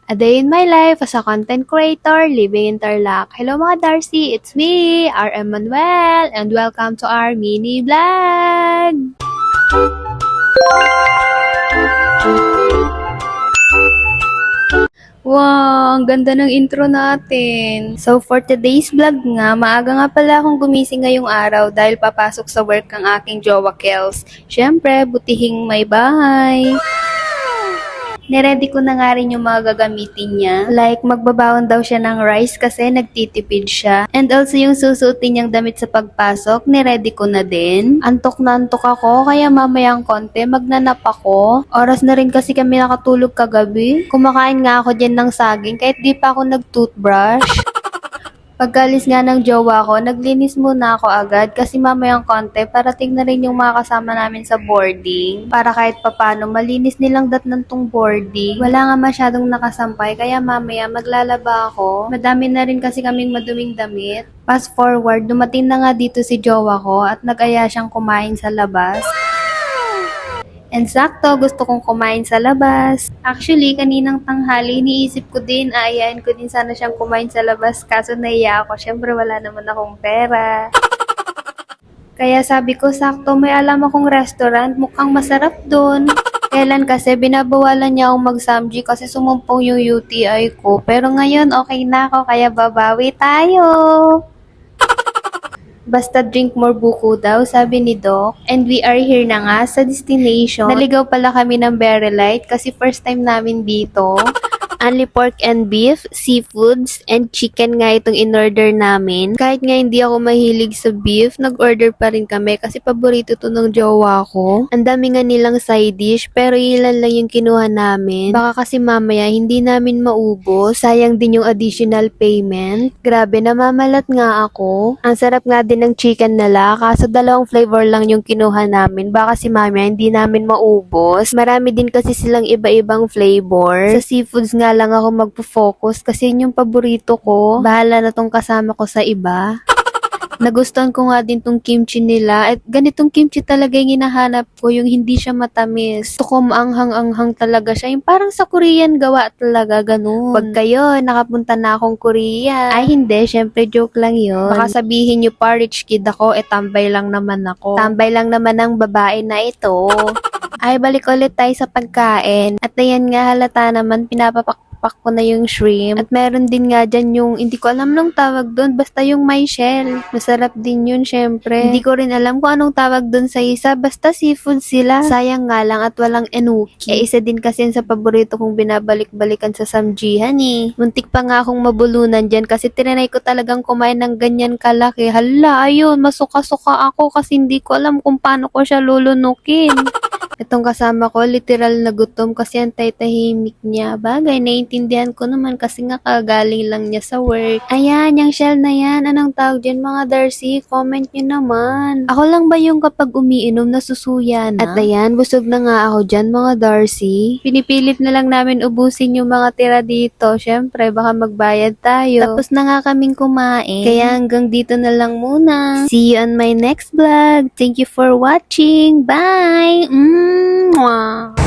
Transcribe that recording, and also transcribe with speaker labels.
Speaker 1: A day in my life as a content creator living in Tarlac. Hello mga Darcy, it's me, RM Manuel, and welcome to our mini vlog! Wow, ang ganda ng intro natin. So for today's vlog nga, maaga nga pala akong gumising ngayong araw dahil papasok sa work ang aking jowa Kels. Syempre, butihing may bahay. Niready ko na nga rin yung mga gagamitin niya. Like, magbabaon daw siya ng rice kasi nagtitipid siya. And also yung susuotin niyang damit sa pagpasok, niready ko na din. Antok na antok ako, kaya mamayang konti, magnanap ako. Oras na rin kasi kami nakatulog kagabi. Kumakain nga ako dyan ng saging kahit di pa ako nag-toothbrush. Pagkalis nga ng jowa ko, naglinis muna ako agad kasi mamayang konti parating na rin yung mga kasama namin sa boarding para kahit papano malinis nilang datnan tong boarding. Wala nga masyadong nakasampay kaya mamaya maglalaba ako. Madami na rin kasi kaming maduming damit. Fast forward, dumating na nga dito si jowa ko at nag-aya siyang kumain sa labas. And sakto, gusto kong kumain sa labas. Actually, kaninang tanghali, iniisip ko din, aayain ko din sana siyang kumain sa labas. Kaso naiya ako, syempre wala naman akong pera. Kaya sabi ko, sakto, may alam akong restaurant, mukhang masarap dun. Kailan kasi, binabawalan niya akong mag-samji kasi sumumpong yung UTI ko. Pero ngayon, okay na ako, kaya babawi tayo. Basta drink more buko daw, sabi ni Doc. And we are here na nga sa destination. Naligaw pala kami ng Very Light kasi first time namin dito. Only pork and beef, seafoods, and chicken nga itong in-order namin. Kahit nga hindi ako mahilig sa beef, nag-order pa rin kami kasi paborito to ng jowa ko. Ang dami nga nilang side dish, pero ilan lang yung kinuha namin. Baka kasi mamaya hindi namin maubos. Sayang din yung additional payment. Grabe, namamalat nga ako. Ang sarap nga din ng chicken nila, kaso dalawang flavor lang yung kinuha namin. Baka si mamaya hindi namin maubos. Marami din kasi silang iba-ibang flavor. Sa seafoods nga lang ako magpo-focus kasi yun yung paborito ko. Bahala na tong kasama ko sa iba. Nagustuhan ko nga din tong kimchi nila. At ganitong kimchi talaga yung hinahanap ko, yung hindi siya matamis. Gusto ko maanghang-anghang talaga siya. Yung parang sa Korean gawa talaga, ganun. Pag kayo, nakapunta na akong Korea. Ay hindi, syempre joke lang yun. Baka sabihin nyo pa, rich kid ako, tambay lang naman ako. Tambay lang naman ang babae na ito. Ay, balik ulit tayo sa pagkain. At ayan nga, halata naman, pinapapak ko na yung shrimp. At meron din nga dyan yung, hindi ko alam nung tawag doon, basta yung may shell. Masarap din yun, syempre. Hindi ko rin alam kung anong tawag doon sa isa, basta seafood sila. Sayang nga lang at walang enuki. Isa din kasi sa paborito kong binabalik-balikan sa samjihan eh. Muntik pa nga akong mabulunan dyan kasi tinanay ko talagang kumain ng ganyan kalaki. Hala, ayun, masuka-suka ako kasi hindi ko alam kung paano ko siya lulunukin. Itong kasama ko, literal na gutom kasi ang tahimik niya. Bagay, naiintindihan ko naman kasi nga kagaling lang niya sa work. Ayan, yung shell na yan. Anong tawag dyan mga Darcy? Comment nyo naman. Ako lang ba yung kapag umiinom nasusuya na? At ayan, busog na nga ako dyan mga Darcy. Pinipilit na lang namin ubusin yung mga tira dito. Syempre, baka magbayad tayo. Tapos na nga kaming kumain. Kaya hanggang dito na lang muna. See you on my next vlog. Thank you for watching. Bye! Mwah.